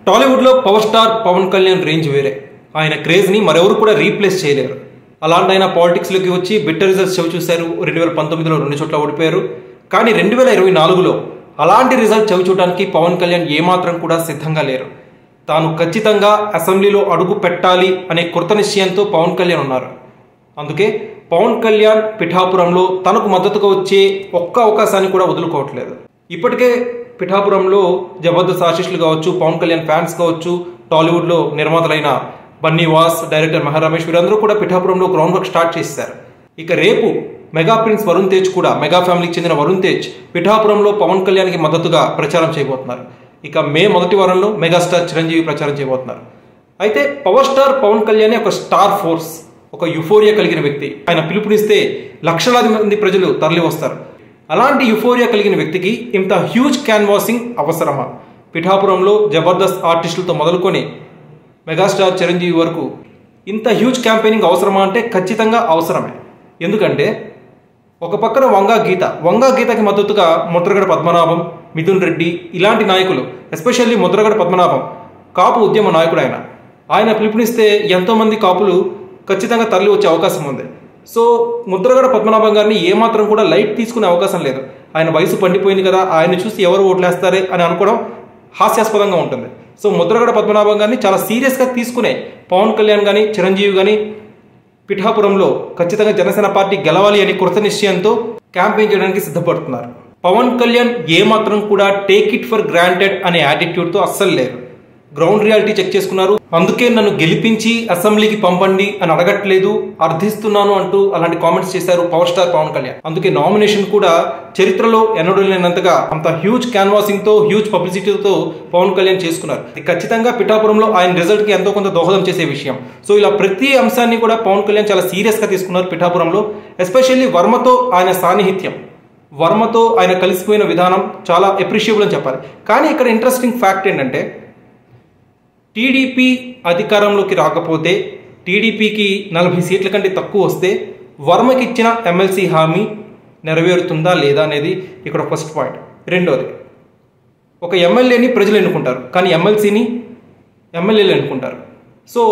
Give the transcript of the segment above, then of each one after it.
టాలీవుడ్ లో power star Pawan Kalyan range వేరే. ఆయన క్రేజ్ ని మరెవరు కూడా రీప్లేస్ చేయలేరు. అలాంటి ఆయన పాలిటిక్స్ లోకి వచ్చి బెటర్ రిజల్ట్స్ చవి చూశారు. 2019లో 2 చోట్ల ఓడిపోయారు. కానీ 2024లో అలాంటి రిజల్ట్ చవి చూడడానికి పవన్ కళ్యాణ్ ఏమాత్రం కూడా సిద్ధంగా లేరు. తాను ఖచ్చితంగా అసెంబ్లీలో అడుగు పెట్టాలి అనే కృత నిశ్చయంతో పవన్ కళ్యాణ్ ఉన్నారు. అందుకే పవన్ కళ్యాణ్ పిఠాపురంలో తనకు మద్దతుగా వచ్చే ఒక్క అవకాశాన్ని కూడా వదులుకోవట్లేదు. ఇప్పటికే పిఠాపురంలో జబర్దస్త్ ఆశీస్సులు కావచ్చు, పవన్ కళ్యాణ్ ఫ్యాన్స్ కావచ్చు, టాలీవుడ్లో నిర్మాతలైన బన్నీవాస్, డైరెక్టర్ మెహర్ రమేష్ వీరందరూ కూడా పిఠాపురంలో గ్రౌండ్ వర్క్ స్టార్ట్ చేశారు. ఇక రేపు మెగా ప్రిన్స్ వరుణ్ తేజ్ కూడా, మెగా ఫ్యామిలీకి చెందిన వరుణ్ తేజ్ పిఠాపురంలో పవన్ కళ్యాణ్కి మద్దతుగా ప్రచారం చేయబోతున్నారు. ఇక మే మొదటి వారంలో మెగాస్టార్ చిరంజీవి ప్రచారం చేయబోతున్నారు. అయితే పవర్ స్టార్ పవన్ కళ్యాణ్ ఒక స్టార్ ఫోర్స్, ఒక యుఫోరియా కలిగిన వ్యక్తి. ఆయన పిలుపునిస్తే లక్షలాది మంది ప్రజలు తరలి వస్తారు. అలాంటి యుఫోరియా కలిగిన వ్యక్తికి ఇంత హ్యూజ్ క్యాన్వాసింగ్ అవసరమా? పిఠాపురంలో జబర్దస్త్ ఆర్టిస్టులతో మొదలుకొని మెగాస్టార్ చిరంజీవి వరకు ఇంత హ్యూజ్ క్యాంపెయినింగ్ అవసరమా అంటే ఖచ్చితంగా అవసరమే. ఎందుకంటే ఒక పక్కన వంగా గీతకి మద్దతుగా ముద్రగడ పద్మనాభం, మిథున్ రెడ్డి ఇలాంటి నాయకులు, ఎస్పెషల్లీ ముద్రగడ పద్మనాభం కాపు ఉద్యమ నాయకుడు. ఆయన పిలుపునిస్తే ఎంతోమంది కాపులు ఖచ్చితంగా తరలి వచ్చే అవకాశం ఉంది. సో ముద్రగడ పద్మనాభం గారిని ఏమాత్రం కూడా లైట్ తీసుకునే అవకాశం లేదు. ఆయన వయసు పండిపోయింది కదా, ఆయన చూసి ఎవరు ఓట్లేస్తారే అని అనుకోవడం హాస్యాస్పదంగా ఉంటుంది. సో ముద్రగడ పద్మనాభం గారిని చాలా సీరియస్గా తీసుకునే పవన్ కళ్యాణ్ కానీ చిరంజీవి కానీ పిఠాపురంలో ఖచ్చితంగా జనసేన పార్టీ గెలవాలి అని కృత నిశ్చయంతో క్యాంపెయిన్ చేయడానికి సిద్ధపడుతున్నారు. పవన్ కళ్యాణ్ ఏమాత్రం కూడా టేక్ ఇట్ ఫర్ గ్రాంటెడ్ అనే యాటిట్యూడ్తో అస్సలు లేరు. గ్రౌండ్ రియాలిటీ చెక్ చేసుకున్నారు. అందుకే నన్ను గెలిపించి అసెంబ్లీకి పంపండి అని అడగట్లేదు, అర్థిస్తున్నాను అంటూ అలాంటి కామెంట్స్ చేశారు పవర్ స్టార్ పవన్ కళ్యాణ్. అందుకే నామినేషన్ కూడా చరిత్రలో ఎన్నడూ లేనంతగా అంత హ్యూజ్ క్యాన్వాసింగ్ తో, హ్యూజ్ పబ్లిసిటీతో పవన్ కళ్యాణ్ చేసుకున్నారు. ఇది ఖచ్చితంగా పిఠాపురంలో ఆయన రిజల్ట్ కి ఎంతో కొంత దోహదం చేసే విషయం. సో ఇలా ప్రతి అంశాన్ని కూడా పవన్ కళ్యాణ్ చాలా సీరియస్ గా తీసుకున్నారు పిఠాపురంలో. ఎస్పెషల్లీ వర్మతో ఆయన సాన్నిహిత్యం, వర్మతో ఆయన కలిసిపోయిన విధానం చాలా అప్రిషియబుల్ అని చెప్పాలి. కానీ ఇక్కడ ఇంట్రెస్టింగ్ ఫ్యాక్ట్ ఏంటంటే, టీడీపీ అధికారంలోకి రాకపోతే, టీడీపీకి 40 సీట్ల కంటే తక్కువ వస్తే వర్మకి ఇచ్చిన ఎమ్మెల్సీ హామీ నెరవేరుతుందా లేదా అనేది ఇక్కడ ఫస్ట్ పాయింట్. రెండోది, ఒక ఎమ్మెల్యేని ప్రజలు ఎన్నుకుంటారు, కానీ ఎమ్మెల్సీని ఎమ్మెల్యేలు ఎన్నుకుంటారు. సో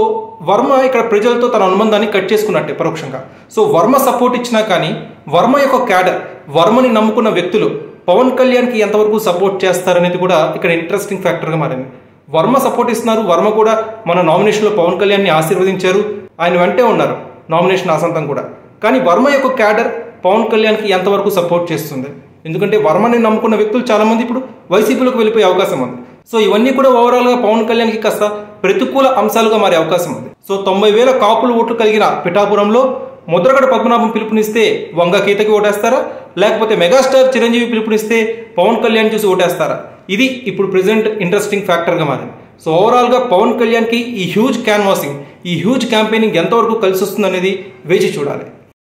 వర్మ ఇక్కడ ప్రజలతో తన అనుబంధాన్ని కట్ చేసుకున్నట్టే పరోక్షంగా. సో వర్మ సపోర్ట్ ఇచ్చినా కానీ వర్మ యొక్క క్యాడర్, వర్మని నమ్ముకున్న వ్యక్తులు పవన్ కళ్యాణ్కి ఎంతవరకు సపోర్ట్ చేస్తారనేది కూడా ఇక్కడ ఇంట్రెస్టింగ్ ఫ్యాక్టర్గా మారింది. వర్మ సపోర్ట్ ఇస్తున్నారు. వర్మ కూడా మన నామినేషన్లో పవన్ కళ్యాణ్ని ఆశీర్వదించారు, ఆయన వెంటే ఉన్నారు నామినేషన్ ఆసంతం కూడా. కానీ వర్మ యొక్క క్యాడర్ పవన్ కళ్యాణ్కి ఎంతవరకు సపోర్ట్ చేస్తుంది? ఎందుకంటే వర్మని నమ్ముకున్న వ్యక్తులు చాలా మంది ఇప్పుడు వైసీపీలోకి వెళ్ళిపోయే అవకాశం ఉంది. సో ఇవన్నీ కూడా ఓవరాల్గా పవన్ కళ్యాణ్కి కాస్త ప్రతికూల అంశాలుగా మారే అవకాశం ఉంది. సో 90,000 కాపులు ఓట్లు కలిగిన పిఠాపురంలో ముద్రగడ పద్మనాభం పిలుపునిస్తే వంగ గీతకి ఓటేస్తారా, లేకపోతే మెగాస్టార్ చిరంజీవి పిలుపునిస్తే పవన్ కళ్యాణ్ చూసి ఓటేస్తారా? ఇది ఇప్పుడు ప్రెసెంట్ ఇంట్రెస్టింగ్ ఫ్యాక్టర్గా మారింది. సో ఓవరాల్గా పవన్ కళ్యాణ్కి ఈ హ్యూజ్ క్యాన్వాసింగ్, ఈ హ్యూజ్ క్యాంపెయినింగ్ ఎంతవరకు కలిసి వస్తుంది అనేది వేచి చూడాలి.